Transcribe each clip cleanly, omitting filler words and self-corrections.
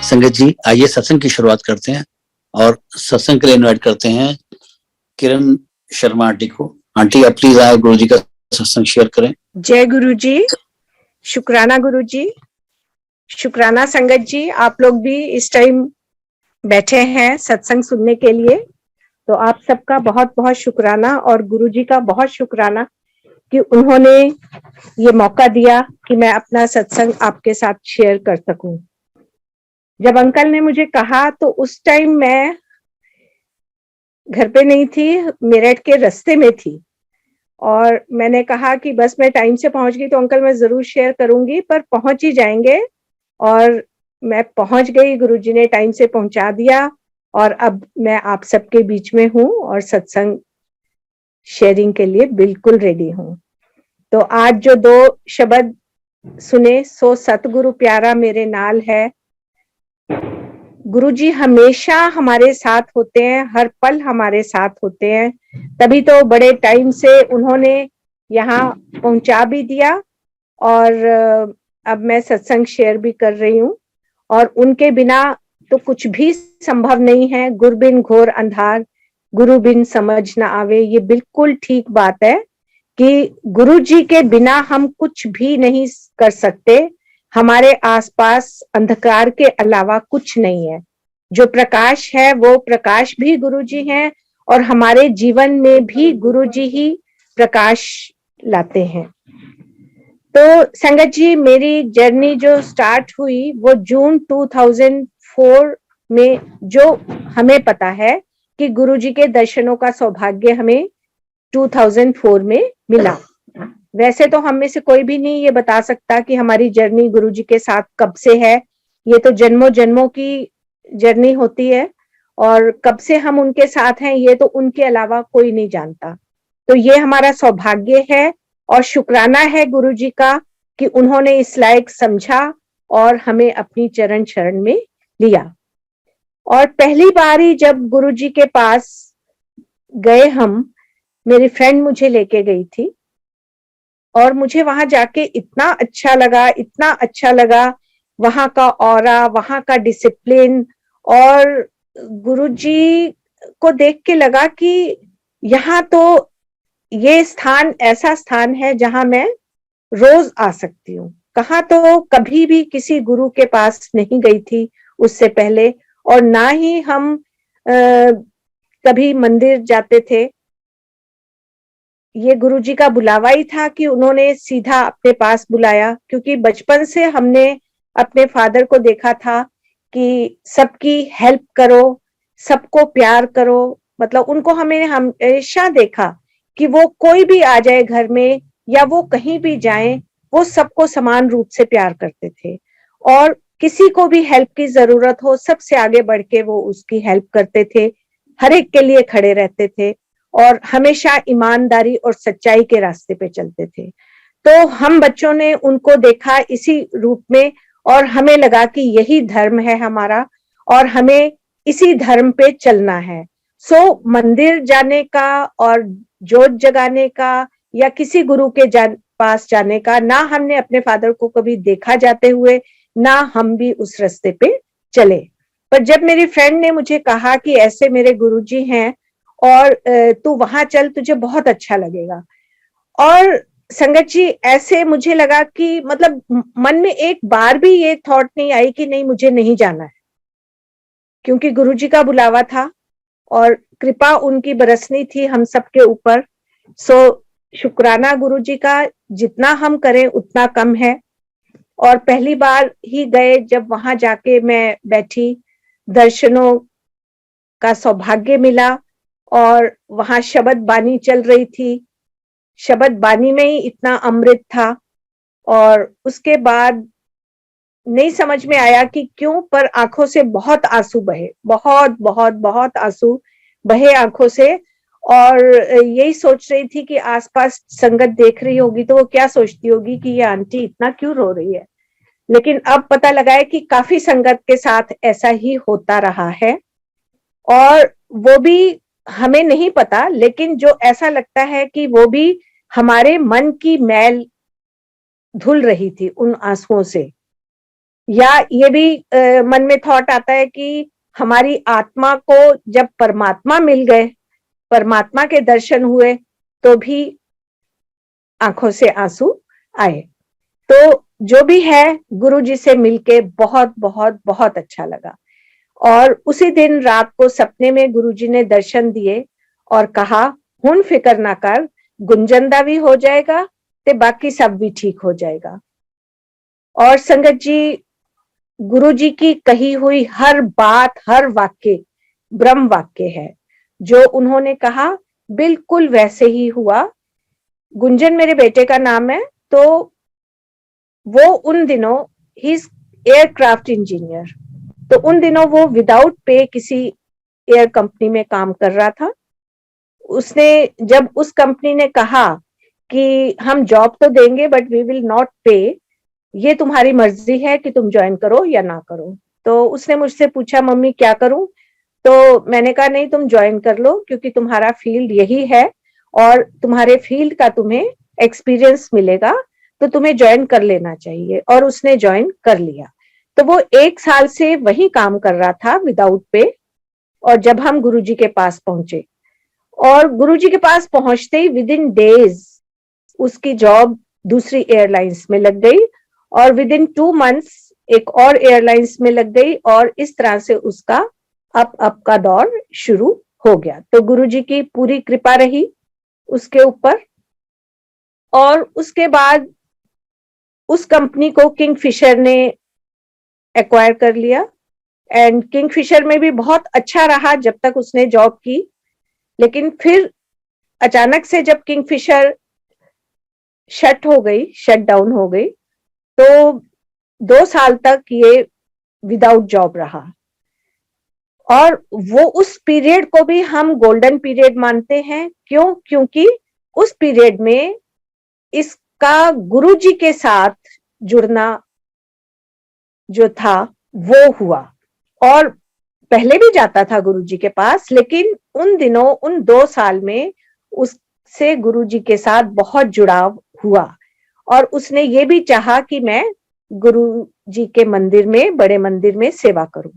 संगत जी, आइए सत्संग की शुरुआत करते हैं और सत्संग के लिए इनवाइट करते हैं किरण शर्मा आंटी को। आंटी, आप प्लीज आए, गुरु जी का सत्संग शेयर करें। जय गुरु जी, शुक्राना गुरु जी, शुक्राना संगत जी। आप लोग भी इस टाइम बैठे हैं सत्संग सुनने के लिए, तो आप सबका बहुत बहुत शुक्राना और गुरु जी का बहुत शुक्राना कि उन्होंने ये मौका दिया कि मैं अपना सत्संग आपके साथ शेयर कर सकूं। जब अंकल ने मुझे कहा तो उस टाइम मैं घर पे नहीं थी, मेरठ के रास्ते में थी और मैंने कहा कि बस मैं टाइम से पहुंच गई तो अंकल मैं जरूर शेयर करूंगी, पर पहुंच ही जाएंगे। और मैं पहुंच गई, गुरुजी ने टाइम से पहुंचा दिया और अब मैं आप सबके बीच में हूं और सत्संग शेयरिंग के लिए बिल्कुल रेडी हूं। तो आज जो दो शब्द सुने, सो सतगुरु प्यारा मेरे नाल है। गुरुजी हमेशा हमारे साथ होते हैं, हर पल हमारे साथ होते हैं, तभी तो बड़े टाइम से उन्होंने यहाँ पहुंचा भी दिया और अब मैं सत्संग शेयर भी कर रही हूँ। और उनके बिना तो कुछ भी संभव नहीं है। गुरु बिन घोर अंधार, गुरु बिन समझ ना आवे। ये बिल्कुल ठीक बात है कि गुरु जी के बिना हम कुछ भी नहीं कर सकते। हमारे आसपास अंधकार के अलावा कुछ नहीं है। जो प्रकाश है वो प्रकाश भी गुरु जी हैं और हमारे जीवन में भी गुरु जी ही प्रकाश लाते हैं। तो संगत जी, मेरी जर्नी जो स्टार्ट हुई वो जून 2004 में, जो हमें पता है कि गुरु जी के दर्शनों का सौभाग्य हमें 2004 में मिला। वैसे तो हम में से कोई भी नहीं ये बता सकता कि हमारी जर्नी गुरु जी के साथ कब से है। ये तो जन्मों जन्मों की जर्नी होती है और कब से हम उनके साथ हैं ये तो उनके अलावा कोई नहीं जानता। तो ये हमारा सौभाग्य है और शुक्राना है गुरु जी का कि उन्होंने इस लायक समझा और हमें अपनी चरण शरण में लिया। और पहली बार ही जब गुरु जी के पास गए हम, मेरी फ्रेंड मुझे लेके गई थी और मुझे वहां जाके इतना अच्छा लगा, इतना अच्छा लगा। वहां का ऑरा, वहां का डिसिप्लिन, और गुरुजी को देख के लगा कि यहाँ तो ये स्थान ऐसा स्थान है जहां मैं रोज आ सकती हूँ। कहाँ तो कभी भी किसी गुरु के पास नहीं गई थी उससे पहले, और ना ही हम कभी मंदिर जाते थे। ये गुरुजी का बुलावा ही था कि उन्होंने सीधा अपने पास बुलाया, क्योंकि बचपन से हमने अपने फादर को देखा था कि सबकी हेल्प करो, सबको प्यार करो। मतलब उनको हमें हमेशा देखा कि वो कोई भी आ जाए घर में या वो कहीं भी जाए, वो सबको समान रूप से प्यार करते थे और किसी को भी हेल्प की जरूरत हो सबसे आगे बढ़ के वो उसकी हेल्प करते थे, हर एक के लिए खड़े रहते थे और हमेशा ईमानदारी और सच्चाई के रास्ते पे चलते थे। तो हम बच्चों ने उनको देखा इसी रूप में और हमें लगा कि यही धर्म है हमारा और हमें इसी धर्म पे चलना है। मंदिर जाने का और जोत जगाने का या किसी गुरु के पास जाने का, ना हमने अपने फादर को कभी देखा जाते हुए, ना हम भी उस रास्ते पे चले। पर जब मेरी फ्रेंड ने मुझे कहा कि ऐसे मेरे गुरुजी हैं और तू वहां चल, तुझे बहुत अच्छा लगेगा। और संगत जी, ऐसे मुझे लगा कि मतलब मन में एक बार भी ये थॉट नहीं आई कि नहीं मुझे नहीं जाना है, क्योंकि गुरुजी का बुलावा था और कृपा उनकी बरसनी थी हम सबके ऊपर। शुक्राना गुरुजी का, जितना हम करें उतना कम है। और पहली बार ही गए, जब वहां जाके मैं बैठी, दर्शनों का सौभाग्य मिला और वहां शब्द बानी चल रही थी। शब्द बानी में ही इतना अमृत था और उसके बाद नहीं समझ में आया कि क्यों, पर आंखों से बहुत आंसू बहे, बहुत बहुत बहुत आंसू बहे आंखों से। और यही सोच रही थी कि आसपास संगत देख रही होगी तो वो क्या सोचती होगी कि ये आंटी इतना क्यों रो रही है। लेकिन अब पता लगा है कि काफी संगत के साथ ऐसा ही होता रहा है और वो भी हमें नहीं पता, लेकिन जो ऐसा लगता है कि वो भी हमारे मन की मैल धुल रही थी उन आंसुओं से। या ये भी मन में थॉट आता है कि हमारी आत्मा को जब परमात्मा मिल गए, परमात्मा के दर्शन हुए, तो भी आंखों से आंसू आए। तो जो भी है, गुरु जी से मिलके बहुत बहुत बहुत अच्छा लगा। और उसी दिन रात को सपने में गुरु जी ने दर्शन दिए और कहा, हुन फिक्र ना कर, गुंजन दा भी हो जाएगा ते बाकी सब भी ठीक हो जाएगा। और संगत जी, गुरु जी की कही हुई हर बात, हर वाक्य ब्रह्म वाक्य है। जो उन्होंने कहा बिल्कुल वैसे ही हुआ। गुंजन मेरे बेटे का नाम है। तो वो उन दिनों, ही इज एयरक्राफ्ट इंजीनियर, तो उन दिनों वो विदाउट पे किसी एयर कंपनी में काम कर रहा था। उसने जब उस कंपनी ने कहा कि हम जॉब तो देंगे बट वी विल नॉट पे, ये तुम्हारी मर्जी है कि तुम ज्वाइन करो या ना करो। तो उसने मुझसे पूछा, मम्मी क्या करूं? तो मैंने कहा नहीं, तुम ज्वाइन कर लो, क्योंकि तुम्हारा फील्ड यही है और तुम्हारे फील्ड का तुम्हें एक्सपीरियंस मिलेगा, तो तुम्हें ज्वाइन कर लेना चाहिए। और उसने ज्वाइन कर लिया। तो वो 1 साल से वही काम कर रहा था विदाउट पे। और जब हम गुरुजी के पास पहुंचे, और गुरुजी के पास पहुंचते ही विद इन डेज उसकी जॉब दूसरी एयरलाइंस में लग गई, और विद इन 2 मंथ्स एक और एयरलाइंस में लग गई, और इस तरह से उसका अप का दौर शुरू हो गया। तो गुरुजी की पूरी कृपा रही उसके ऊपर। और उसके बाद उस कंपनी को किंगफिशर ने एक्वायर कर लिया। एंड किंगफिशर में भी बहुत अच्छा रहा जब तक उसने जॉब की। लेकिन फिर अचानक से जब किंगफिशर शट डाउन हो गई, तो 2 साल तक ये विदाउट जॉब रहा। और वो उस पीरियड को भी हम गोल्डन पीरियड मानते हैं। क्यों? क्योंकि उस पीरियड में इसका गुरुजी के साथ जुड़ना जो था वो हुआ। और पहले भी जाता था गुरुजी के पास, लेकिन उन दिनों, उन 2 साल में उससे गुरुजी के साथ बहुत जुड़ाव हुआ। और उसने ये भी चाहा कि मैं गुरुजी के मंदिर में, बड़े मंदिर में सेवा करूं।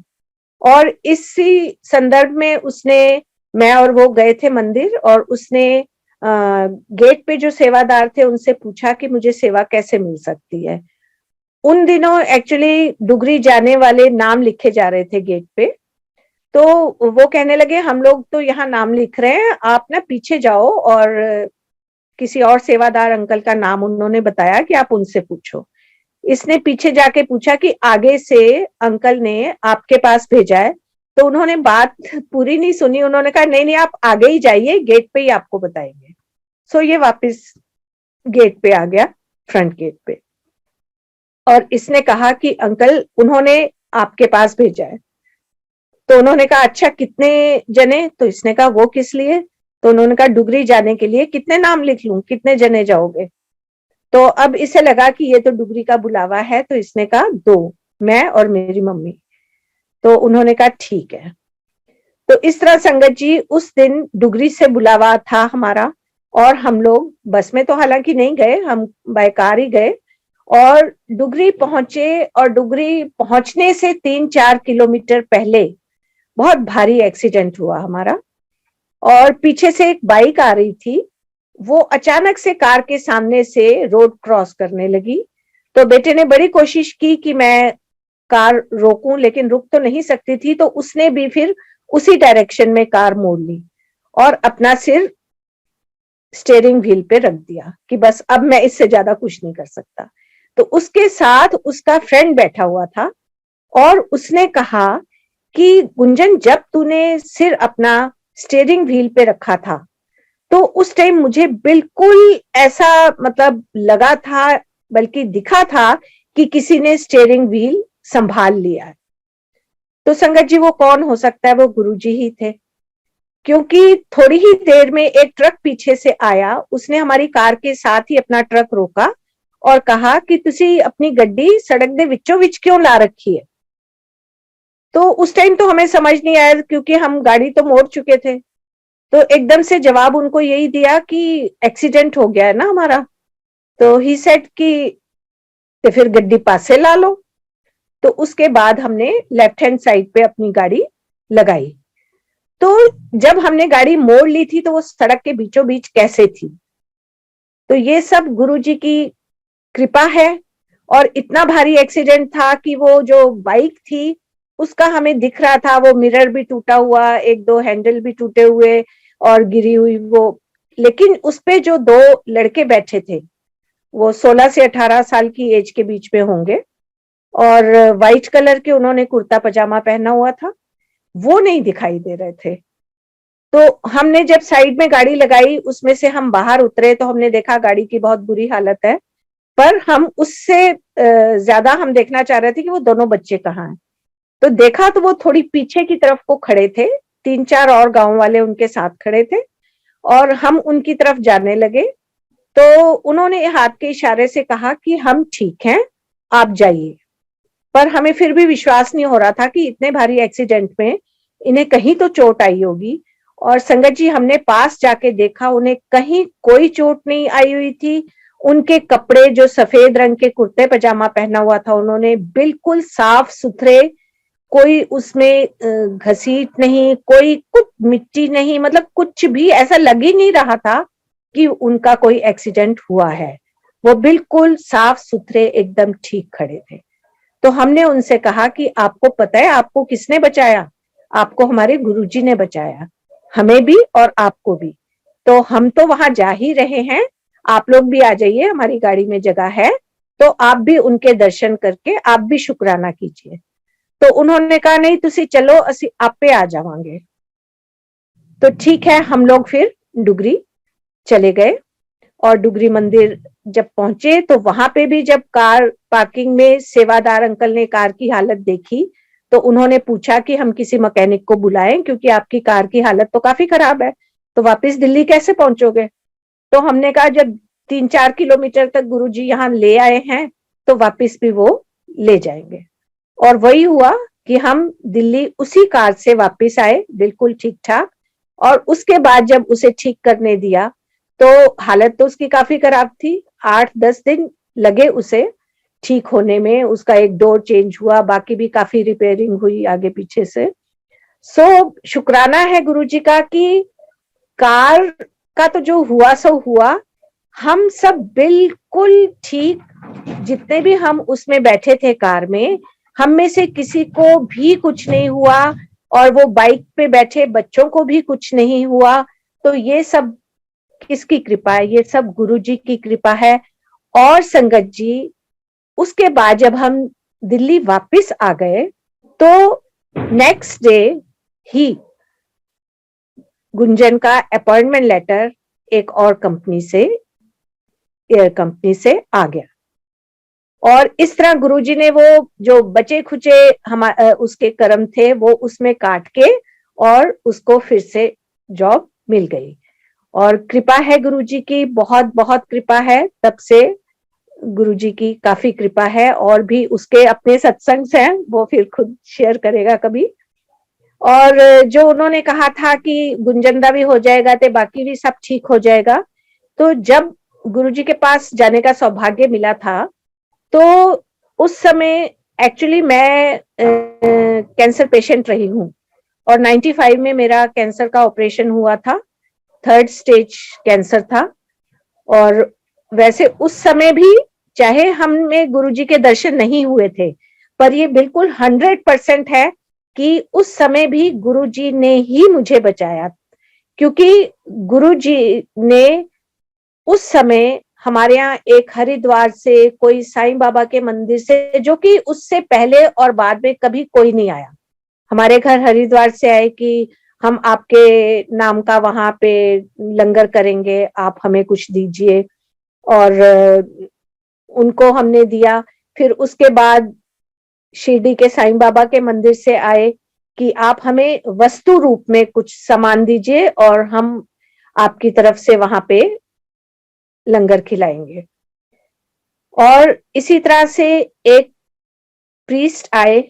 और इसी संदर्भ में उसने, मैं और वो गए थे मंदिर, और उसने गेट पे जो सेवादार थे उनसे पूछा कि मुझे सेवा कैसे मिल सकती है। उन दिनों एक्चुअली डुगरी जाने वाले नाम लिखे जा रहे थे गेट पे। तो वो कहने लगे, हम लोग तो यहाँ नाम लिख रहे हैं, आप ना पीछे जाओ। और किसी और सेवादार अंकल का नाम उन्होंने बताया कि आप उनसे पूछो। इसने पीछे जाके पूछा कि आगे से अंकल ने आपके पास भेजा है। तो उन्होंने बात पूरी नहीं सुनी, उन्होंने कहा नहीं नहीं, आप आगे ही जाइए, गेट पे ही आपको बताएंगे। सो ये वापस गेट पे आ गया, फ्रंट गेट पे। और इसने कहा कि अंकल, उन्होंने आपके पास भेजा है। तो उन्होंने कहा अच्छा, कितने जने? तो इसने कहा वो किस लिए? तो उन्होंने कहा डुगरी जाने के लिए। कितने नाम लिख लूं, कितने जने जाओगे? तो अब इसे लगा कि ये तो डुगरी का बुलावा है, तो इसने कहा 2, मैं और मेरी मम्मी। तो उन्होंने कहा ठीक है। तो इस तरह संगत जी, उस दिन डुगरी से बुलावा था हमारा। और हम लोग बस में तो हालांकि नहीं गए, हम बाय कार ही गए। और डुगरी पहुंचे, और डुगरी पहुंचने से 3-4 किलोमीटर पहले बहुत भारी एक्सीडेंट हुआ हमारा। और पीछे से एक बाइक आ रही थी, वो अचानक से कार के सामने से रोड क्रॉस करने लगी। तो बेटे ने बड़ी कोशिश की कि मैं कार रोकूं, लेकिन रुक तो नहीं सकती थी। तो उसने भी फिर उसी डायरेक्शन में कार मोड़ ली और अपना सिर स्टीयरिंग व्हील पे रख दिया कि बस अब मैं इससे ज्यादा कुछ नहीं कर सकता। तो उसके साथ उसका फ्रेंड बैठा हुआ था, और उसने कहा कि गुंजन, जब तूने सिर अपना स्टीयरिंग व्हील पे रखा था, तो उस टाइम मुझे बिल्कुल ऐसा मतलब लगा था, बल्कि दिखा था कि किसी ने स्टीयरिंग व्हील संभाल लिया है। तो संगत जी, वो कौन हो सकता है? वो गुरुजी ही थे। क्योंकि थोड़ी ही देर में एक ट्रक पीछे से आया, उसने हमारी कार के साथ ही अपना ट्रक रोका और कहा कि तुसी अपनी गड्डी सड़क दे विचों विच क्यों ला रखी है? तो उस टाइम तो हमें समझ नहीं आया, क्योंकि हम गाड़ी तो मोड़ चुके थे। तो एकदम से जवाब उनको यही दिया कि एक्सीडेंट हो गया है ना हमारा। तो ही सेड कि ते फिर गड्डी पासे ला लो। तो उसके बाद हमने लेफ्ट हैंड साइड पे अपनी गाड़ी लगाई। तो जब हमने गाड़ी मोड़ ली थी तो वो सड़क के बीचों बीच कैसे थी, तो ये सब गुरुजी की कृपा है। और इतना भारी एक्सीडेंट था कि वो जो बाइक थी उसका हमें दिख रहा था, वो मिरर भी टूटा हुआ, एक दो हैंडल भी टूटे हुए और गिरी हुई वो, लेकिन उसपे जो दो लड़के बैठे थे वो 16 से 18 साल की एज के बीच में होंगे और व्हाइट कलर के उन्होंने कुर्ता पजामा पहना हुआ था, वो नहीं दिखाई दे रहे थे। तो हमने जब साइड में गाड़ी लगाई, उसमें से हम बाहर उतरे तो हमने देखा गाड़ी की बहुत बुरी हालत है, पर हम उससे ज्यादा हम देखना चाह रहे थे कि वो दोनों बच्चे कहाँ हैं। तो देखा तो वो थोड़ी पीछे की तरफ को खड़े थे, 3-4 और गांव वाले उनके साथ खड़े थे और हम उनकी तरफ जाने लगे। तो उन्होंने हाथ के इशारे से कहा कि हम ठीक हैं, आप जाइए। पर हमें फिर भी विश्वास नहीं हो रहा था कि इतने भारी एक्सीडेंट में इन्हें कहीं तो चोट आई होगी। और संगत जी, हमने पास जाके देखा, उन्हें कहीं कोई चोट नहीं आई हुई थी। उनके कपड़े जो सफेद रंग के कुर्ते पजामा पहना हुआ था उन्होंने, बिल्कुल साफ सुथरे, कोई उसमें घसीट नहीं, कोई कुछ मिट्टी नहीं, मतलब कुछ भी ऐसा लग ही नहीं रहा था कि उनका कोई एक्सीडेंट हुआ है। वो बिल्कुल साफ सुथरे एकदम ठीक खड़े थे। तो हमने उनसे कहा कि आपको पता है आपको किसने बचाया? आपको हमारे गुरुजी ने बचाया, हमें भी और आपको भी। तो हम तो वहां जा ही रहे हैं, आप लोग भी आ जाइए, हमारी गाड़ी में जगह है, तो आप भी उनके दर्शन करके आप भी शुक्राना कीजिए। तो उन्होंने कहा नहीं तुसी चलो, असी आपे आ जावांगे। तो ठीक है, हम लोग फिर डुगरी चले गए और डुगरी मंदिर जब पहुंचे तो वहां पे भी जब कार पार्किंग में सेवादार अंकल ने कार की हालत देखी तो उन्होंने पूछा कि हम किसी मैकेनिक को बुलाएं, क्योंकि आपकी कार की हालत तो काफी खराब है, तो वापस दिल्ली कैसे पहुंचोगे? तो हमने कहा जब 3-4 किलोमीटर तक गुरुजी यहाँ ले आए हैं तो वापस भी वो ले जाएंगे। और वही हुआ कि हम दिल्ली उसी कार से वापस आए, बिल्कुल ठीक ठाक। और उसके बाद जब उसे ठीक करने दिया तो हालत तो उसकी काफी खराब थी, 8-10 दिन लगे उसे ठीक होने में। उसका एक डोर चेंज हुआ, बाकी भी काफी रिपेयरिंग हुई आगे पीछे से। सो शुक्राना है गुरुजी का कि कार का तो जो हुआ सो हुआ, हम सब बिल्कुल ठीक, जितने भी हम उसमें बैठे थे कार में, हम में से किसी को भी कुछ नहीं हुआ और वो बाइक पे बैठे बच्चों को भी कुछ नहीं हुआ। तो ये सब किसकी कृपा है? ये सब गुरुजी की कृपा है। और संगत जी, उसके बाद जब हम दिल्ली वापस आ गए तो नेक्स्ट डे ही गुंजन का अपॉइंटमेंट लेटर एक और कंपनी से, एयर कंपनी से आ गया। और इस तरह गुरुजी ने वो जो बचे खुचे उसके कर्म थे वो उसमें काट के और उसको फिर से जॉब मिल गई। और कृपा है गुरुजी की, बहुत बहुत कृपा है। तब से गुरुजी की काफी कृपा है। और भी उसके अपने सत्संग हैं, वो फिर खुद शेयर करेगा कभी। और जो उन्होंने कहा था कि गुंजनदा भी हो जाएगा तो बाकी भी सब ठीक हो जाएगा, तो जब गुरुजी के पास जाने का सौभाग्य मिला था तो उस समय एक्चुअली मैं कैंसर पेशेंट रही हूँ और 95 में मेरा कैंसर का ऑपरेशन हुआ था, 3rd स्टेज कैंसर था। और वैसे उस समय भी चाहे हमें गुरुजी के दर्शन नहीं हुए थे, पर ये बिल्कुल 100% है कि उस समय भी गुरुजी ने ही मुझे बचाया, क्योंकि गुरुजी ने उस समय हमारे यहाँ एक हरिद्वार से, कोई साईं बाबा के मंदिर से, जो कि उससे पहले और बाद में कभी कोई नहीं आया, हमारे घर हरिद्वार से आए कि हम आपके नाम का वहां पे लंगर करेंगे, आप हमें कुछ दीजिए। और उनको हमने दिया। फिर उसके बाद शिरडी के साईं बाबा के मंदिर से आए कि आप हमें वस्तु रूप में कुछ सामान दीजिए और हम आपकी तरफ से वहां पे लंगर खिलाएंगे। और इसी तरह से एक प्रीस्ट आए,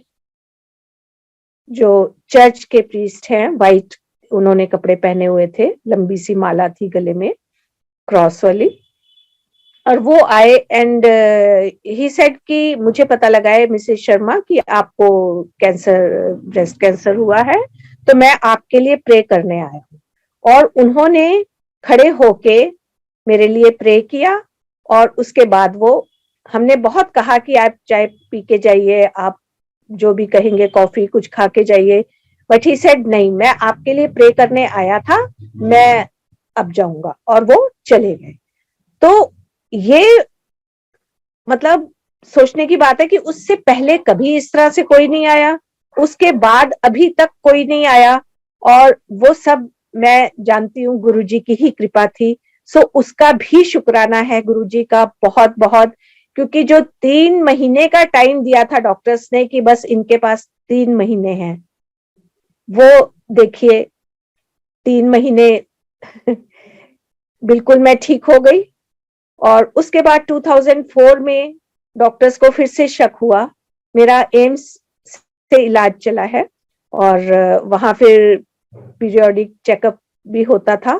जो चर्च के प्रीस्ट हैं, वाइट उन्होंने कपड़े पहने हुए थे, लंबी सी माला थी गले में क्रॉस वाली। और वो आए एंड ही सेड कि मुझे पता लगा है मिसेस शर्मा कि आपको कैंसर, ब्रेस्ट कैंसर हुआ है, तो मैं आपके लिए प्रे करने आया हूँ। और उन्होंने खड़े होके मेरे लिए प्रे किया और उसके बाद वो, हमने बहुत कहा कि आप चाय पी के जाइए, आप जो भी कहेंगे, कॉफी कुछ खा के जाइए, बट ही सेड नहीं, मैं आपके लिए प्रे करने आया था, मैं अब जाऊंगा, और वो चले गए। तो ये मतलब सोचने की बात है कि उससे पहले कभी इस तरह से कोई नहीं आया, उसके बाद अभी तक कोई नहीं आया, और वो सब मैं जानती हूँ गुरुजी की ही कृपा थी। सो उसका भी शुक्राना है गुरुजी का बहुत बहुत, क्योंकि जो 3 महीने का टाइम दिया था डॉक्टर्स ने कि बस इनके पास 3 महीने हैं, वो देखिए 3 महीने बिल्कुल मैं ठीक हो गई। और उसके बाद 2004 में डॉक्टर्स को फिर से शक हुआ, मेरा एम्स से इलाज चला है और वहां फिर पीरियोडिक चेकअप भी होता था।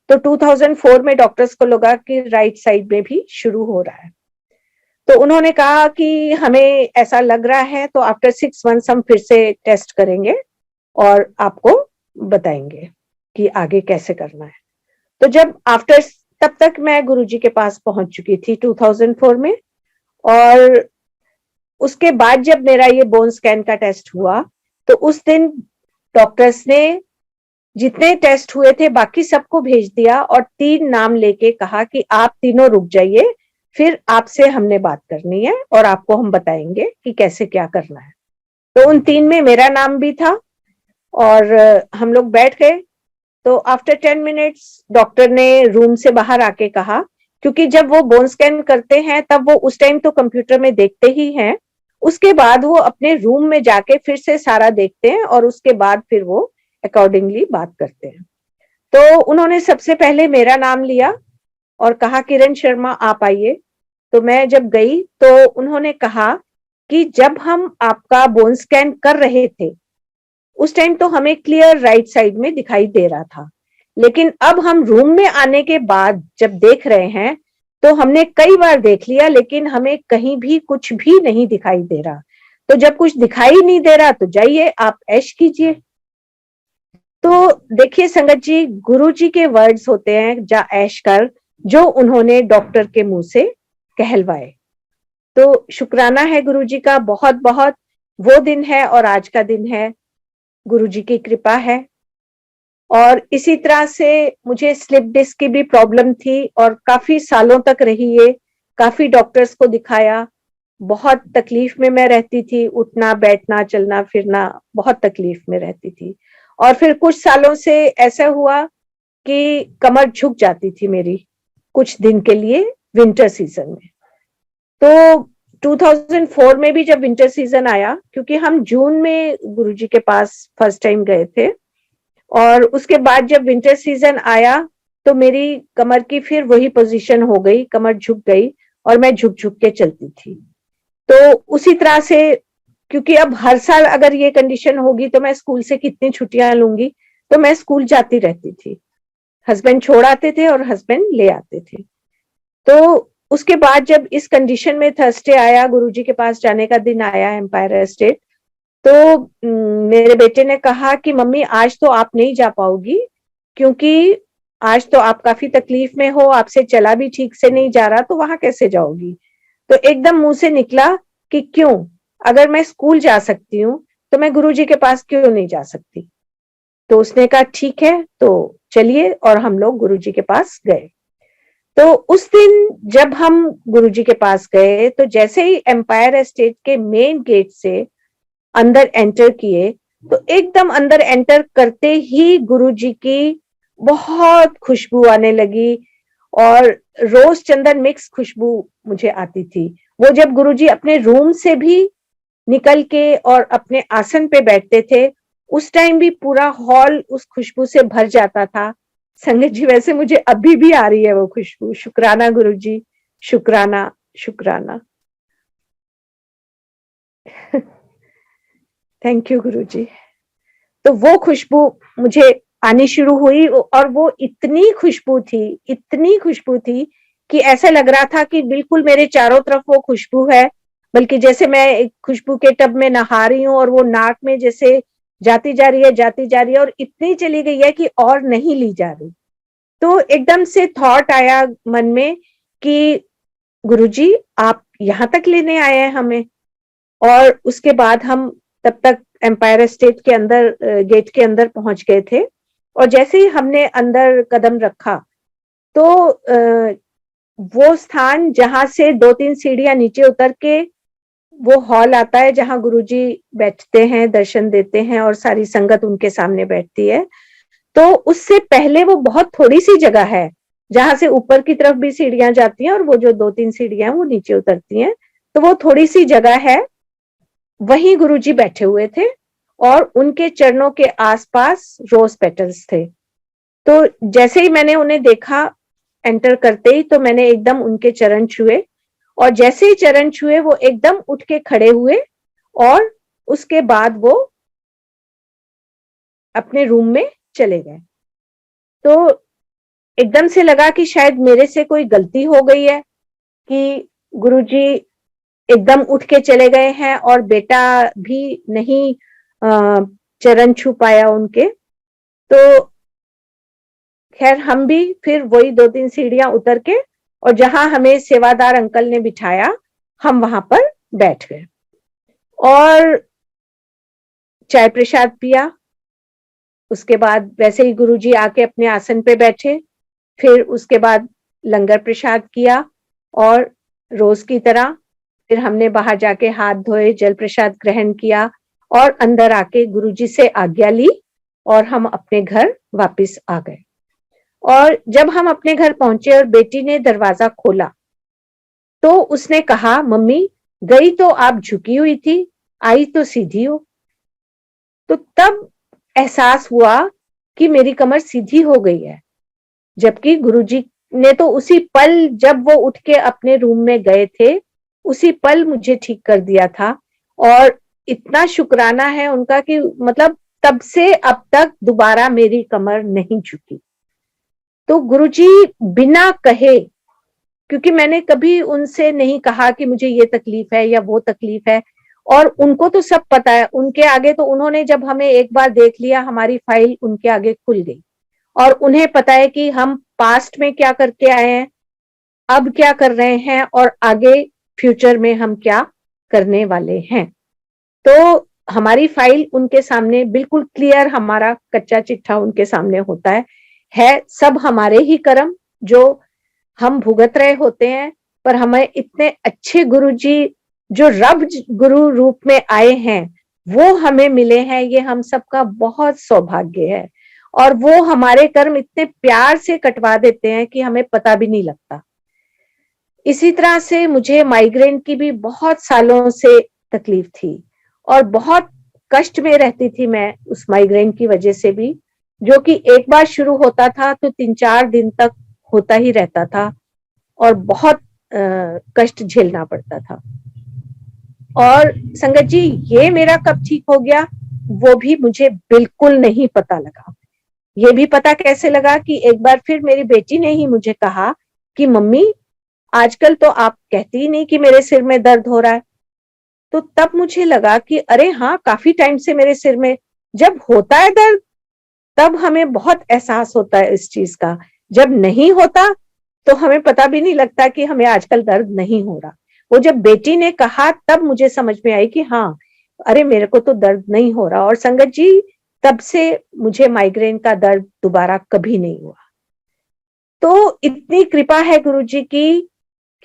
तो 2004 में डॉक्टर्स को लगा कि राइट साइड में भी शुरू हो रहा है, तो उन्होंने कहा कि हमें ऐसा लग रहा है, तो आफ्टर 6 मंथ्स हम फिर से टेस्ट करेंगे और आपको बताएंगे कि आगे कैसे करना है। तो जब आफ्टर, तब तक मैं गुरुजी के पास पहुंच चुकी थी 2004 में। और उसके बाद जब मेरा ये बोन स्कैन का टेस्ट हुआ, तो उस दिन डॉक्टर्स ने जितने टेस्ट हुए थे बाकी सबको भेज दिया और 3 नाम लेके कहा कि आप तीनों रुक जाइए, फिर आपसे हमने बात करनी है और आपको हम बताएंगे कि कैसे क्या करना है। तो उन 3 में मेरा नाम भी था और हम लोग बैठ गए। तो आफ्टर 10 मिनट्स डॉक्टर ने रूम से बाहर आके कहा, क्योंकि जब वो बोन स्कैन करते हैं तब वो उस टाइम तो कंप्यूटर में देखते ही हैं, उसके बाद वो अपने रूम में जाके फिर से सारा देखते हैं और उसके बाद फिर वो अकॉर्डिंगली बात करते हैं। तो उन्होंने सबसे पहले मेरा नाम लिया और कहा किरण शर्मा आप आइए। तो मैं जब गई तो उन्होंने कहा कि जब हम आपका बोन स्कैन कर रहे थे उस टाइम तो हमें क्लियर राइट साइड में दिखाई दे रहा था, लेकिन अब हम रूम में आने के बाद जब देख रहे हैं तो हमने कई बार देख लिया लेकिन हमें कहीं भी कुछ भी नहीं दिखाई दे रहा। तो जब कुछ दिखाई नहीं दे रहा तो जाइए आप ऐश कीजिए। तो देखिए संगत जी, गुरु जी के वर्ड्स होते हैं जा ऐश कर, जो उन्होंने डॉक्टर के मुंह से कहलवाए। तो शुक्राना है गुरु जी का बहुत बहुत, वो दिन है और आज का दिन है, गुरु जी की कृपा है। और इसी तरह से मुझे स्लिप डिस्क की भी प्रॉब्लम थी और काफी सालों तक रही ये, काफी डॉक्टर्स को दिखाया, बहुत तकलीफ में मैं रहती थी, उठना बैठना चलना फिरना बहुत तकलीफ में रहती थी। और फिर कुछ सालों से ऐसा हुआ कि कमर झुक जाती थी मेरी कुछ दिन के लिए विंटर सीजन में। तो 2004 में भी जब विंटर सीजन आया, क्योंकि हम जून में गुरुजी के पास फर्स्ट टाइम गए थे, और उसके बाद जब विंटर सीजन आया तो मेरी कमर की फिर वही पोजीशन हो गई, कमर झुक गई और मैं झुक झुक के चलती थी। तो उसी तरह से, क्योंकि अब हर साल अगर ये कंडीशन होगी तो मैं स्कूल से कितनी छुट्टियां लूंगी, तो मैं स्कूल जाती रहती थी, हस्बैंड छोड़ आते थे और हस्बैंड ले आते थे। तो उसके बाद जब इस कंडीशन में थर्सडे आया, गुरुजी के पास जाने का दिन आया एम्पायर एस्टेट, तो मेरे बेटे ने कहा कि मम्मी आज तो आप नहीं जा पाओगी, क्योंकि आज तो आप काफी तकलीफ में हो, आपसे चला भी ठीक से नहीं जा रहा, तो वहां कैसे जाओगी। तो एकदम मुंह से निकला कि क्यों, अगर मैं स्कूल जा सकती हूँ तो मैं गुरुजी के पास क्यों नहीं जा सकती। तो उसने कहा ठीक है तो चलिए, और हम लोग गुरुजी के पास गए। तो उस दिन जब हम गुरुजी के पास गए तो जैसे ही एम्पायर एस्टेट के मेन गेट से अंदर एंटर किए, तो एकदम अंदर एंटर करते ही गुरुजी की बहुत खुशबू आने लगी और रोज चंदन मिक्स खुशबू मुझे आती थी। वो जब गुरुजी अपने रूम से भी निकल के और अपने आसन पे बैठते थे, उस टाइम भी पूरा हॉल उस खुशबू से भर जाता था। संगत जी, वैसे मुझे अभी भी आ रही है वो खुशबू। शुक्राना गुरुजी, शुक्राना शुक्राना। थैंक यू गुरुजी। तो वो खुशबू मुझे आनी शुरू हुई और वो इतनी खुशबू थी, इतनी खुशबू थी कि ऐसा लग रहा था कि बिल्कुल मेरे चारों तरफ वो खुशबू है, बल्कि जैसे मैं एक खुशबू के टब में नहा रही हूँ और वो नाक में जैसे जाती जा रही है, जाती जा रही है, और इतनी चली गई है कि और नहीं ली जा रही। तो एकदम से थॉट आया मन में कि गुरुजी आप यहाँ तक लेने आए हैं हमें। और उसके बाद हम तब तक एम्पायर स्टेट के अंदर, गेट के अंदर पहुंच गए थे। और जैसे ही हमने अंदर कदम रखा तो वो स्थान जहां से 2-3 सीढ़ियां नीचे उतर के वो हॉल आता है जहां गुरुजी बैठते हैं, दर्शन देते हैं और सारी संगत उनके सामने बैठती है, तो उससे पहले वो बहुत थोड़ी सी जगह है जहां से ऊपर की तरफ भी सीढ़ियां जाती हैं और वो जो 2-3 सीढ़ियां वो नीचे उतरती हैं। तो वो थोड़ी सी जगह है, वहीं गुरुजी बैठे हुए थे और उनके चरणों के आसपास रोज पेटल्स थे। तो जैसे ही मैंने उन्हें देखा एंटर करते ही, तो मैंने एकदम उनके चरण छुए, और जैसे ही चरण छुए वो एकदम उठ के खड़े हुए और उसके बाद वो अपने रूम में चले गए। तो एकदम से लगा कि शायद मेरे से कोई गलती हो गई है कि गुरुजी एकदम उठ के चले गए हैं और बेटा भी नहीं चरण छू पाया उनके। तो खैर हम भी फिर वही 2-3 सीढ़ियां उतर के, और जहां हमें सेवादार अंकल ने बिठाया, हम वहां पर बैठ गए और चाय प्रसाद पिया। उसके बाद वैसे ही गुरुजी आके अपने आसन पे बैठे। फिर उसके बाद लंगर प्रसाद किया और रोज की तरह फिर हमने बाहर जाके हाथ धोए, जल प्रसाद ग्रहण किया और अंदर आके गुरुजी से आज्ञा ली और हम अपने घर वापस आ गए। और जब हम अपने घर पहुंचे और बेटी ने दरवाजा खोला तो उसने कहा, मम्मी गई तो आप झुकी हुई थी, आई तो सीधी हो। तो तब एहसास हुआ कि मेरी कमर सीधी हो गई है, जबकि गुरुजी ने तो उसी पल जब वो उठ के अपने रूम में गए थे, उसी पल मुझे ठीक कर दिया था। और इतना शुक्राना है उनका कि मतलब तब से अब तक दोबारा मेरी कमर नहीं झुकी। तो गुरुजी बिना कहे, क्योंकि मैंने कभी उनसे नहीं कहा कि मुझे ये तकलीफ है या वो तकलीफ है, और उनको तो सब पता है, उनके आगे तो उन्होंने जब हमें एक बार देख लिया, हमारी फाइल उनके आगे खुल गई और उन्हें पता है कि हम पास्ट में क्या करके आए हैं, अब क्या कर रहे हैं और आगे फ्यूचर में हम क्या करने वाले हैं। तो हमारी फाइल उनके सामने बिल्कुल क्लियर, हमारा कच्चा चिट्ठा उनके सामने होता है सब हमारे ही कर्म जो हम भुगत रहे होते हैं। पर हमें इतने अच्छे गुरुजी जो रब गुरु रूप में आए हैं वो हमें मिले हैं, ये हम सबका बहुत सौभाग्य है। और वो हमारे कर्म इतने प्यार से कटवा देते हैं कि हमें पता भी नहीं लगता। इसी तरह से मुझे माइग्रेन की भी बहुत सालों से तकलीफ थी और बहुत कष्ट में रहती थी मैं उस माइग्रेन की वजह से भी, जो कि एक बार शुरू होता था तो 3-4 दिन तक होता ही रहता था और बहुत कष्ट झेलना पड़ता था। और संगत जी, ये मेरा कब ठीक हो गया वो भी मुझे बिल्कुल नहीं पता लगा। ये भी पता कैसे लगा कि एक बार फिर मेरी बेटी ने ही मुझे कहा कि मम्मी आजकल तो आप कहती ही नहीं कि मेरे सिर में दर्द हो रहा है। तो तब मुझे लगा कि अरे हाँ, काफी टाइम से मेरे सिर में जब होता है दर्द तब हमें बहुत एहसास होता है इस चीज का, जब नहीं होता तो हमें पता भी नहीं लगता कि हमें आजकल दर्द नहीं हो रहा। वो जब बेटी ने कहा तब मुझे समझ में आई कि हाँ, अरे मेरे को तो दर्द नहीं हो रहा। और संगत जी, तब से मुझे माइग्रेन का दर्द दोबारा कभी नहीं हुआ। तो इतनी कृपा है गुरुजी की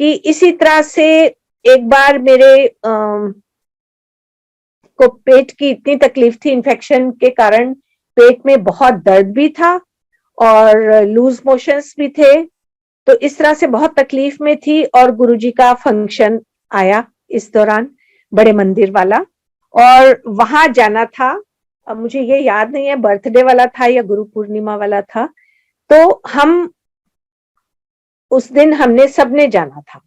कि इसी तरह से एक बार मेरे को पेट की इतनी तकलीफ थी, इन्फेक्शन के कारण पेट में बहुत दर्द भी था और लूज मोशंस भी थे। तो इस तरह से बहुत तकलीफ में थी और गुरुजी का फंक्शन आया इस दौरान, बड़े मंदिर वाला, और वहां जाना था। अब मुझे ये याद नहीं है बर्थडे वाला था या गुरु पूर्णिमा वाला था। तो हम उस दिन हमने सबने जाना था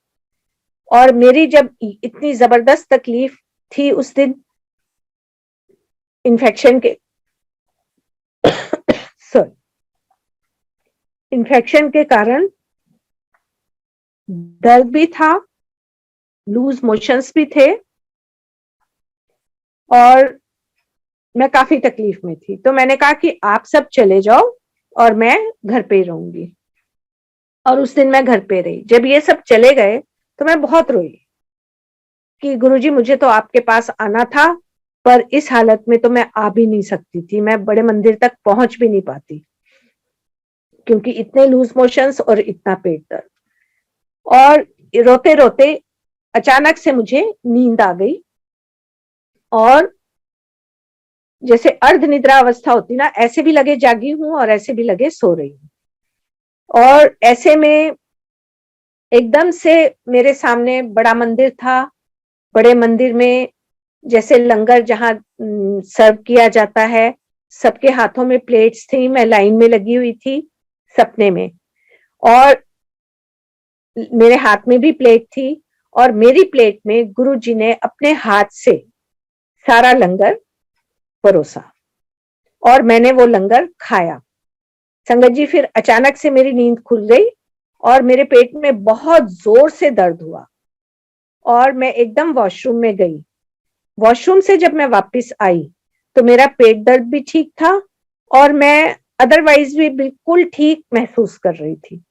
और मेरी जब इतनी जबरदस्त तकलीफ थी उस दिन इन्फेक्शन के सॉरी इन्फेक्शन के कारण, दर्द भी था, लूज मोशंस भी थे और मैं काफी तकलीफ में थी। तो मैंने कहा कि आप सब चले जाओ और मैं घर पे ही रहूंगी। और उस दिन मैं घर पे रही। जब ये सब चले गए तो मैं बहुत रोई कि गुरुजी मुझे तो आपके पास आना था, पर इस हालत में तो मैं आ भी नहीं सकती थी, मैं बड़े मंदिर तक पहुंच भी नहीं पाती क्योंकि इतने लूज मोशंस और इतना पेट दर्द। और रोते रोते अचानक से मुझे नींद आ गई और जैसे अर्ध निद्रा अवस्था होती ना, ऐसे भी लगे जागी हूं और ऐसे भी लगे सो रही हूं। और ऐसे में एकदम से मेरे सामने बड़ा मंदिर था। बड़े मंदिर में जैसे लंगर जहां सर्व किया जाता है, सबके हाथों में प्लेट्स थी, मैं लाइन में लगी हुई थी सपने में, और मेरे हाथ में भी प्लेट थी और मेरी प्लेट में गुरुजी ने अपने हाथ से सारा लंगर परोसा और मैंने वो लंगर खाया। संगत जी, फिर अचानक से मेरी नींद खुल गई और मेरे पेट में बहुत जोर से दर्द हुआ और मैं एकदम वॉशरूम में गई। वॉशरूम से जब मैं वापस आई तो मेरा पेट दर्द भी ठीक था और मैं अदरवाइज भी बिल्कुल ठीक महसूस कर रही थी।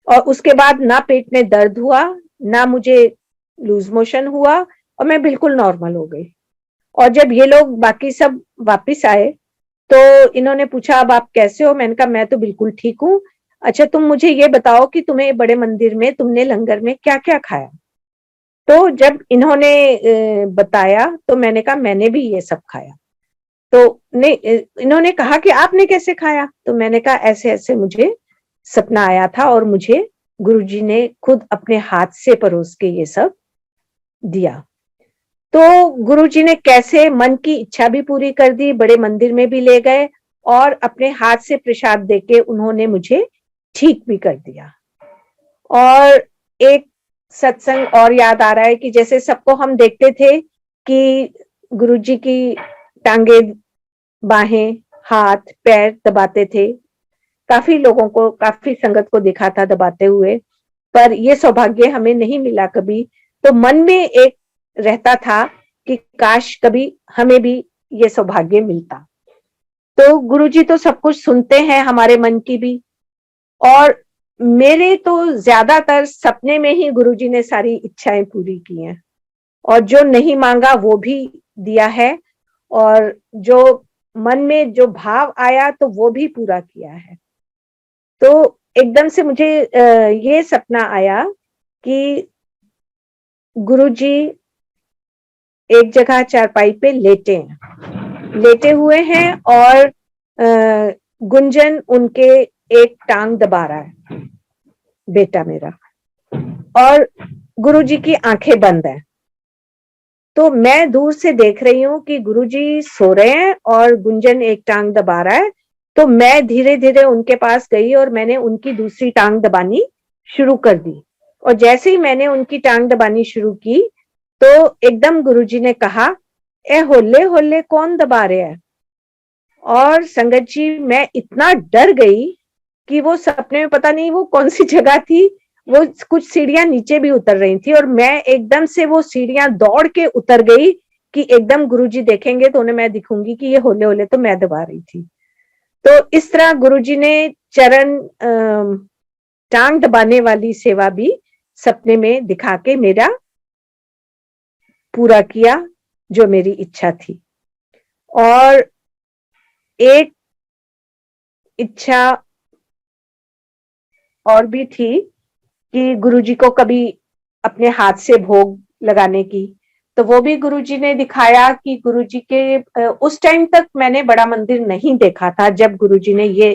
और उसके बाद ना पेट में दर्द हुआ, ना मुझे लूज मोशन हुआ और मैं बिल्कुल नॉर्मल हो गई। और जब ये लोग बाकी सब वापस आए तो इन्होंने पूछा अब आप कैसे हो? मैंने कहा मैं तो बिल्कुल ठीक हूँ। अच्छा तुम मुझे ये बताओ कि तुम्हें बड़े मंदिर में तुमने लंगर में क्या क्या खाया? तो जब इन्होंने बताया तो मैंने कहा मैंने भी ये सब खाया। तो नहीं, इन्होंने कहा कि आपने कैसे खाया? तो मैंने कहा ऐसे ऐसे मुझे सपना आया था और मुझे गुरुजी ने खुद अपने हाथ से परोस के ये सब दिया। तो गुरुजी ने कैसे मन की इच्छा भी पूरी कर दी, बड़े मंदिर में भी ले गए और अपने हाथ से प्रसाद देके उन्होंने मुझे ठीक भी कर दिया। और एक सत्संग और याद आ रहा है कि जैसे सबको हम देखते थे कि गुरुजी की टांगे, बाहें, हाथ, पैर दबाते थे। काफी लोगों को, काफी संगत को देखा था दबाते हुए, पर ये सौभाग्य हमें नहीं मिला कभी। तो मन में एक रहता था कि काश कभी हमें भी ये सौभाग्य मिलता। तो गुरुजी तो सब कुछ सुनते हैं हमारे मन की भी, और मेरे तो ज्यादातर सपने में ही गुरुजी ने सारी इच्छाएं पूरी की हैं और जो नहीं मांगा वो भी दिया है और जो मन में जो भाव आया तो वो भी पूरा किया है। तो एकदम से मुझे ये सपना आया कि गुरुजी एक जगह चारपाई पे लेटे हुए हैं और गुंजन उनके एक टांग दबा रहा है, बेटा मेरा, और गुरुजी की आंखें बंद है। तो मैं दूर से देख रही हूँ कि गुरुजी सो रहे हैं और गुंजन एक टांग दबा रहा है। तो मैं धीरे धीरे उनके पास गई और मैंने उनकी दूसरी टांग दबानी शुरू कर दी। और जैसे ही मैंने उनकी टांग दबानी शुरू की तो एकदम गुरुजी ने कहा, ए होले होले कौन दबा रहे हैं? और संगत जी, मैं इतना डर गई कि वो सपने में पता नहीं वो कौन सी जगह थी, वो कुछ सीढ़ियां नीचे भी उतर रही थी और मैं एकदम से वो सीढ़ियां दौड़ के उतर गई कि एकदम गुरुजी देखेंगे तो उन्हें मैं दिखूंगी कि ये होले होले तो मैं दबा रही थी। तो इस तरह गुरुजी ने चरण टांग दबाने वाली सेवा भी सपने में दिखा के मेरा पूरा किया जो मेरी इच्छा थी। और एक इच्छा और भी थी कि गुरुजी को कभी अपने हाथ से भोग लगाने की, तो वो भी गुरुजी ने दिखाया कि गुरुजी के उस टाइम तक मैंने बड़ा मंदिर नहीं देखा था जब गुरुजी ने ये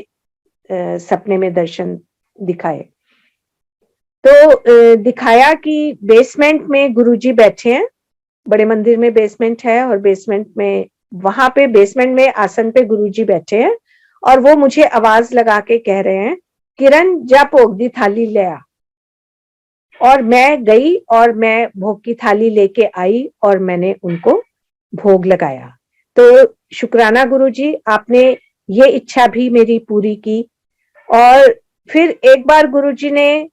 सपने में दर्शन दिखाए। तो दिखाया कि बेसमेंट में गुरुजी बैठे हैं, बड़े मंदिर में बेसमेंट है और बेसमेंट में, वहां पे बेसमेंट में आसन पे गुरुजी बैठे हैं और वो मुझे आवाज लगा के कह रहे हैं, किरण जा भोग दी थाली ले आ। और मैं गई और मैं भोग की थाली लेके आई और मैंने उनको भोग लगाया। तो शुक्राना गुरुजी, आपने ये इच्छा भी मेरी पूरी की। और फिर एक बार गुरुजी ने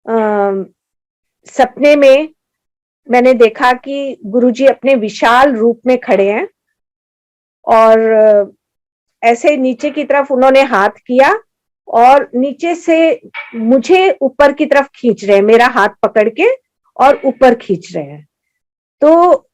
सपने में मैंने देखा कि गुरुजी अपने विशाल रूप में खड़े हैं और ऐसे नीचे की तरफ उन्होंने हाथ किया और नीचे से मुझे ऊपर की तरफ खींच रहे हैं, मेरा हाथ पकड़ के और ऊपर खींच रहे हैं। तो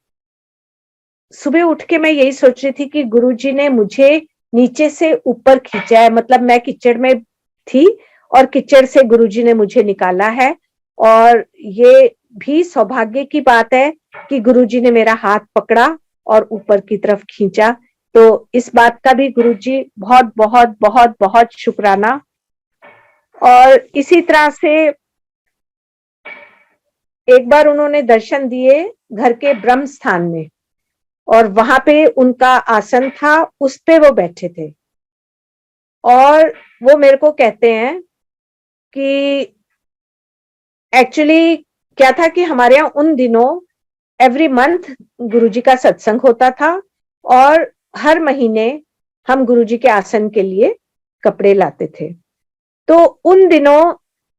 सुबह उठ के मैं यही सोच रही थी कि गुरुजी ने मुझे नीचे से ऊपर खींचा है, मतलब मैं कीचड़ में थी और कीचड़ से गुरुजी ने मुझे निकाला है। और ये भी सौभाग्य की बात है कि गुरुजी ने मेरा हाथ पकड़ा और ऊपर की तरफ खींचा। तो इस बात का भी गुरुजी बहुत बहुत बहुत बहुत शुक्राना। और इसी तरह से एक बार उन्होंने दर्शन दिए घर के ब्रह्म स्थान में और वहां पे उनका आसन था, उस पे वो बैठे थे और वो मेरे को कहते हैं कि एक्चुअली क्या था कि हमारे यहाँ उन दिनों एवरी मंथ गुरुजी का सत्संग होता था और हर महीने हम गुरुजी के आसन के लिए कपड़े लाते थे। तो उन दिनों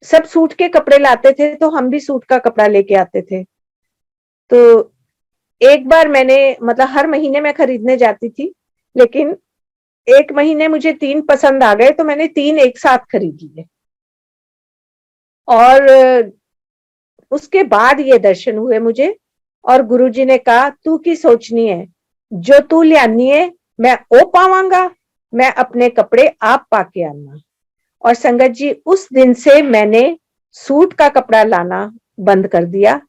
सब सूट के कपड़े लाते थे, तो हम भी सूट का कपड़ा लेके आते थे। तो एक बार मैंने, मतलब हर महीने मैं खरीदने जाती थी, लेकिन एक महीने मुझे 3 पसंद आ गए तो मैंने 3 एक साथ खरीद लिए। और उसके बाद ये दर्शन हुए मुझे और गुरुजी ने कहा, तू की सोचनी है, जो तू लियानी है मैं ओ पावांगा, मैं अपने कपड़े आप पाके आना। और संगत जी, उस दिन से मैंने सूट का कपड़ा लाना बंद कर दिया,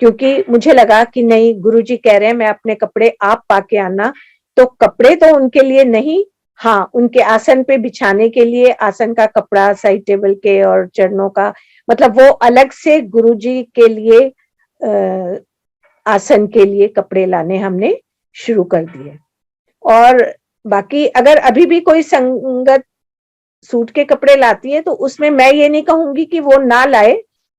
क्योंकि मुझे लगा कि नहीं, गुरुजी कह रहे हैं मैं अपने कपड़े आप पाके आना, तो कपड़े तो उनके लिए नहीं, हाँ उनके आसन पे बिछाने के लिए आसन का कपड़ा, साइड टेबल के और चरणों का, मतलब वो अलग से गुरुजी के लिए आसन के लिए कपड़े लाने हमने शुरू कर दिए। और बाकी अगर अभी भी कोई संगत सूट के कपड़े लाती है तो उसमें मैं ये नहीं कहूंगी कि वो ना लाए,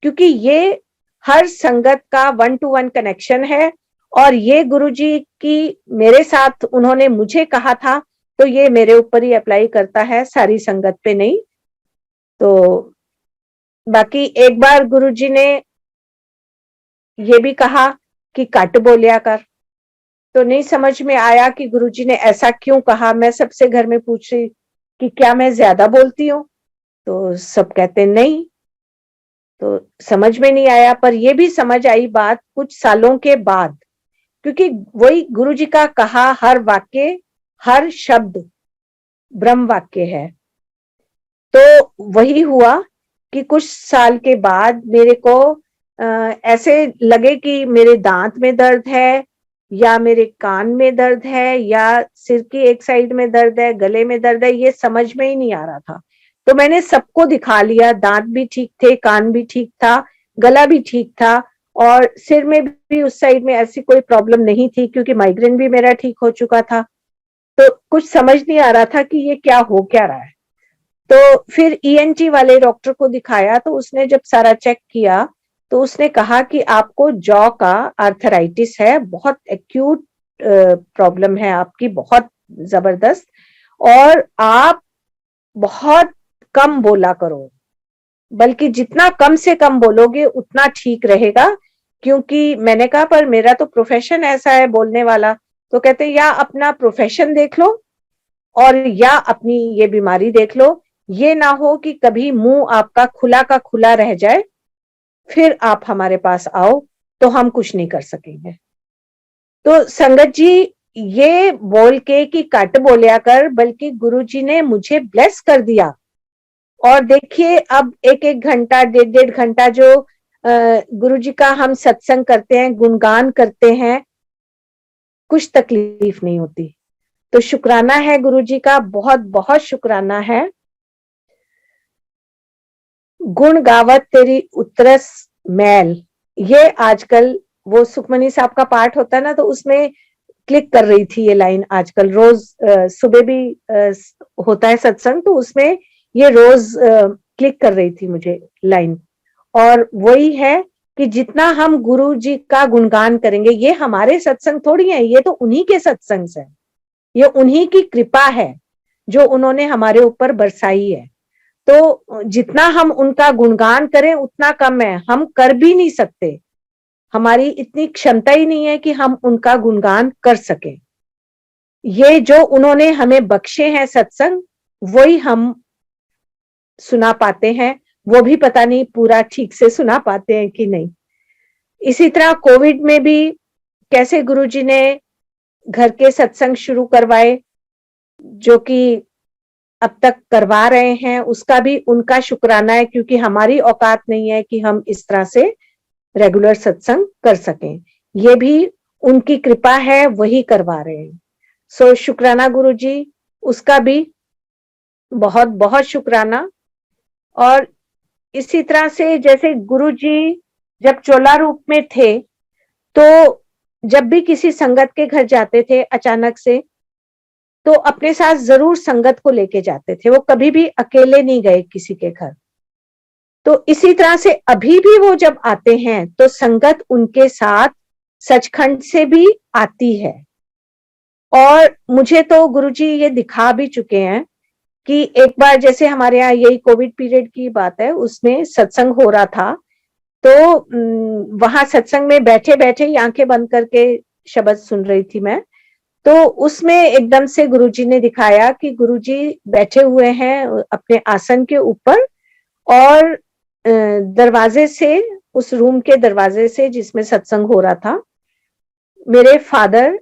क्योंकि ये हर संगत का 1-to-1 कनेक्शन है और ये गुरुजी की मेरे साथ उन्होंने मुझे कहा था, तो ये मेरे ऊपर ही अप्लाई करता है, सारी संगत पे नहीं। तो बाकी एक बार गुरुजी ने ये भी कहा कि कट बोलिया कर, तो नहीं समझ में आया कि गुरुजी ने ऐसा क्यों कहा। मैं सबसे घर में पूछ रही कि क्या मैं ज्यादा बोलती हूँ, तो सब कहते नहीं, तो समझ में नहीं आया। पर ये भी समझ आई बात कुछ सालों के बाद, क्योंकि वही गुरुजी का कहा हर वाक्य, हर शब्द ब्रह्म वाक्य है। तो वही हुआ कि कुछ साल के बाद मेरे को ऐसे लगे कि मेरे दांत में दर्द है या मेरे कान में दर्द है या सिर की एक साइड में दर्द है, गले में दर्द है, ये समझ में ही नहीं आ रहा था। तो मैंने सबको दिखा लिया, दांत भी ठीक थे, कान भी ठीक था, गला भी ठीक था और सिर में भी उस साइड में ऐसी कोई प्रॉब्लम नहीं थी, क्योंकि माइग्रेन भी मेरा ठीक हो चुका था। तो कुछ समझ नहीं आ रहा था कि ये क्या हो क्या रहा है। तो फिर ईएनटी वाले डॉक्टर को दिखाया, तो उसने जब सारा चेक किया तो उसने कहा कि आपको जॉ का आर्थराइटिस है, बहुत एक्यूट प्रॉब्लम है आपकी, बहुत जबरदस्त, और आप बहुत कम बोला करो, बल्कि जितना कम से कम बोलोगे उतना ठीक रहेगा। क्योंकि मैंने कहा पर मेरा तो प्रोफेशन ऐसा है बोलने वाला। तो कहते या अपना प्रोफेशन देख लो और या अपनी ये बीमारी देख लो, ये ना हो कि कभी मुंह आपका खुला का खुला रह जाए, फिर आप हमारे पास आओ तो हम कुछ नहीं कर सकेंगे। तो संगत जी, ये बोल के कि कट बोलिया कर, बल्कि गुरुजी ने मुझे ब्लेस कर दिया। और देखिए अब 1-1 घंटा, 1.5-1.5 घंटा जो गुरुजी का हम सत्संग करते हैं, गुणगान करते हैं, कुछ तकलीफ नहीं होती। तो शुक्राना है गुरुजी का, बहुत बहुत शुक्राना है। गुण गावत तेरी उतरस मैल, ये आजकल वो सुखमनी साहब का पाठ होता है ना, तो उसमें क्लिक कर रही थी ये लाइन आजकल, रोज सुबह भी होता है सत्संग, तो उसमें ये रोज क्लिक कर रही थी मुझे लाइन। और वही है कि जितना हम गुरु जी का गुणगान करेंगे, ये हमारे सत्संग थोड़ी है, ये तो उन्हीं के सत्संग है, ये उन्हीं की कृपा है जो उन्होंने हमारे ऊपर बरसाई है। तो जितना हम उनका गुणगान करें उतना कम है, हम कर भी नहीं सकते, हमारी इतनी क्षमता ही नहीं है कि हम उनका गुणगान कर सकें। ये जो उन्होंने हमें बख्शे हैं सत्संग, वही हम सुना पाते हैं, वो भी पता नहीं पूरा ठीक से सुना पाते हैं कि नहीं। इसी तरह कोविड में भी कैसे गुरुजी ने घर के सत्संग शुरू करवाए, जो कि अब तक करवा रहे हैं, उसका भी उनका शुक्राना है, क्योंकि हमारी औकात नहीं है कि हम इस तरह से रेगुलर सत्संग कर सकें। ये भी उनकी कृपा है, वही करवा रहे हैं। सो शुक्राना गुरुजी, उसका भी बहुत बहुत शुक्राना। और इसी तरह से जैसे गुरुजी जब चोला रूप में थे, तो जब भी किसी संगत के घर जाते थे अचानक से, तो अपने साथ जरूर संगत को लेके जाते थे, वो कभी भी अकेले नहीं गए किसी के घर। तो इसी तरह से अभी भी वो जब आते हैं तो संगत उनके साथ सचखंड से भी आती है। और मुझे तो गुरुजी ये दिखा भी चुके हैं कि एक बार जैसे हमारे यहाँ यही कोविड पीरियड की बात है, उसमें सत्संग हो रहा था, तो वहां सत्संग में बैठे बैठे ही आंखें बंद करके शब्द सुन रही थी मैं। तो उसमें एकदम से गुरुजी ने दिखाया कि गुरुजी बैठे हुए हैं अपने आसन के ऊपर, और दरवाजे से, उस रूम के दरवाजे से जिसमें सत्संग हो रहा था, मेरे फादर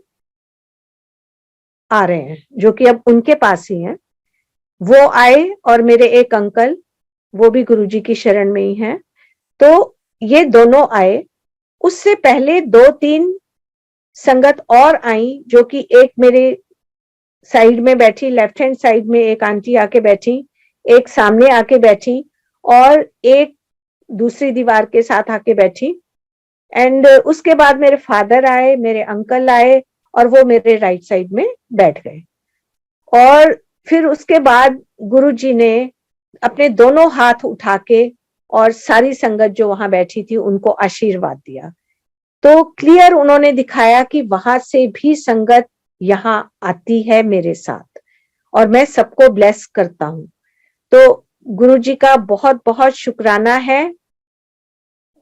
आ रहे हैं, जो कि अब उनके पास ही हैं। वो आए, और मेरे एक अंकल, वो भी गुरुजी की शरण में ही हैं, तो ये दोनों आए। उससे पहले 2-3 संगत और आई, जो कि एक मेरे साइड में बैठी, लेफ्ट हैंड साइड में एक आंटी आके बैठी, एक सामने आके बैठी, और एक दूसरी दीवार के साथ आके बैठी। एंड उसके बाद मेरे फादर आए, मेरे अंकल आए, और वो मेरे राइट साइड में बैठ गए। और फिर उसके बाद गुरुजी ने अपने दोनों हाथ उठा के और सारी संगत जो वहां बैठी थी उनको आशीर्वाद दिया। तो क्लियर उन्होंने दिखाया कि वहां से भी संगत यहाँ आती है मेरे साथ, और मैं सबको ब्लेस करता हूँ। तो गुरुजी का बहुत बहुत शुक्राना है।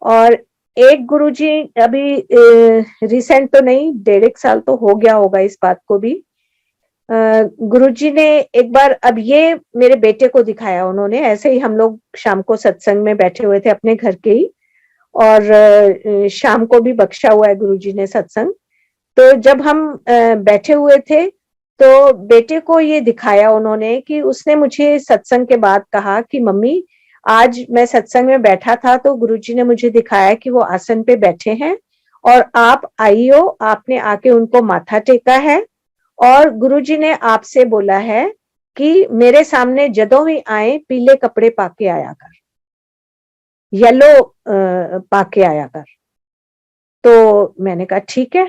और एक गुरुजी अभी रिसेंट तो नहीं, 1.5 साल तो हो गया होगा इस बात को भी, गुरुजी ने एक बार, अब ये मेरे बेटे को दिखाया उन्होंने, ऐसे ही हम लोग शाम को सत्संग में बैठे हुए थे अपने घर के ही, और शाम को भी बख्शा हुआ है गुरुजी ने सत्संग। तो जब हम बैठे हुए थे, तो बेटे को ये दिखाया उन्होंने कि उसने मुझे सत्संग के बाद कहा कि मम्मी, आज मैं सत्संग में बैठा था तो गुरुजी ने मुझे दिखाया कि वो आसन पे बैठे हैं, और आप आई हो, आपने आके उनको माथा टेका है, और गुरुजी ने आपसे बोला है कि मेरे सामने जदों भी आए पीले कपड़े पाके आया कर, येलो पाके आया कर। तो मैंने कहा ठीक है।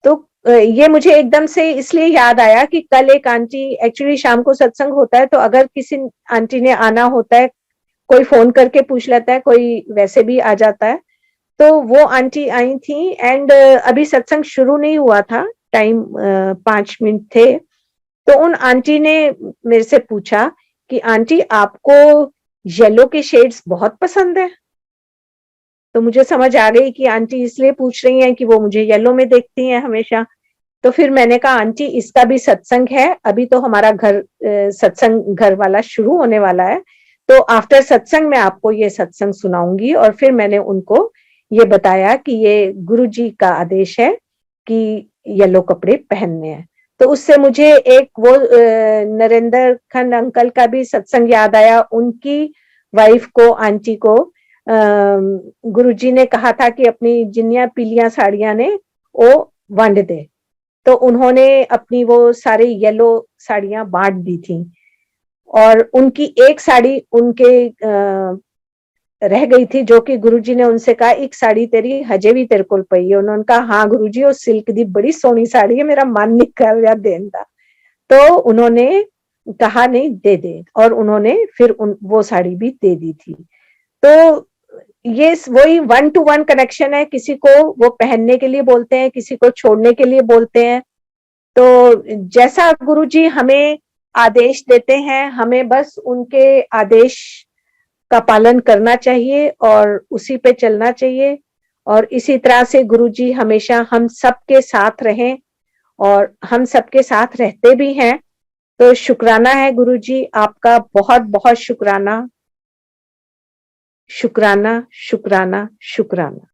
तो ये मुझे एकदम से इसलिए याद आया कि कल एक आंटी, एक्चुअली शाम को सत्संग होता है, तो अगर किसी आंटी ने आना होता है, कोई फोन करके पूछ लेता है, कोई वैसे भी आ जाता है, तो वो आंटी आई थी। एंड अभी सत्संग शुरू नहीं हुआ था, टाइम 5 मिनट थे। तो उन आंटी ने मेरे से पूछा कि आंटी, आपको येलो के शेड्स बहुत पसंद है? तो मुझे समझ आ गई कि आंटी इसलिए पूछ रही हैं कि वो मुझे येलो में देखती हैं हमेशा। तो फिर मैंने कहा आंटी, इसका भी सत्संग है, अभी तो हमारा घर सत्संग घर वाला शुरू होने वाला है, तो आफ्टर सत्संग में आपको ये सत्संग सुनाऊंगी। और फिर मैंने उनको ये बताया कि ये गुरुजी का आदेश है कि येलो कपड़े पहनने हैं। तो उससे मुझे एक वो नरेंद्र खंड अंकल का भी सत्संग याद आया। उनकी वाइफ को, आंटी को, गुरुजी ने कहा था कि अपनी जिन्नियां पीलियां साड़ियां ने वो वंड दे, तो उन्होंने अपनी वो सारी येलो साड़ियां बांट दी थी। और उनकी एक साड़ी उनके रह गई थी, जो कि गुरुजी ने उनसे कहा, एक साड़ी तेरी हजे भी तेरे को पई है। उन्होंने कहा हाँ गुरुजी, वो सिल्क दी बड़ी सोहनी साड़ी है, मेरा मन नहीं कर रहा देन का। तो उन्होंने कहा नहीं, दे दे, और उन्होंने फिर वो साड़ी भी दे दी थी। तो ये वही 1 to 1 कनेक्शन है। किसी को वो पहनने के लिए बोलते हैं, किसी को छोड़ने के लिए बोलते हैं। तो जैसा गुरुजी हमें आदेश देते हैं, हमें बस उनके आदेश का पालन करना चाहिए और उसी पे चलना चाहिए। और इसी तरह से गुरुजी हमेशा हम सबके साथ रहें और हम सबके साथ रहते भी हैं। तो शुक्राना है गुरुजी, आपका बहुत बहुत शुक्राना, शुक्राना, शुक्राना, शुक्राना।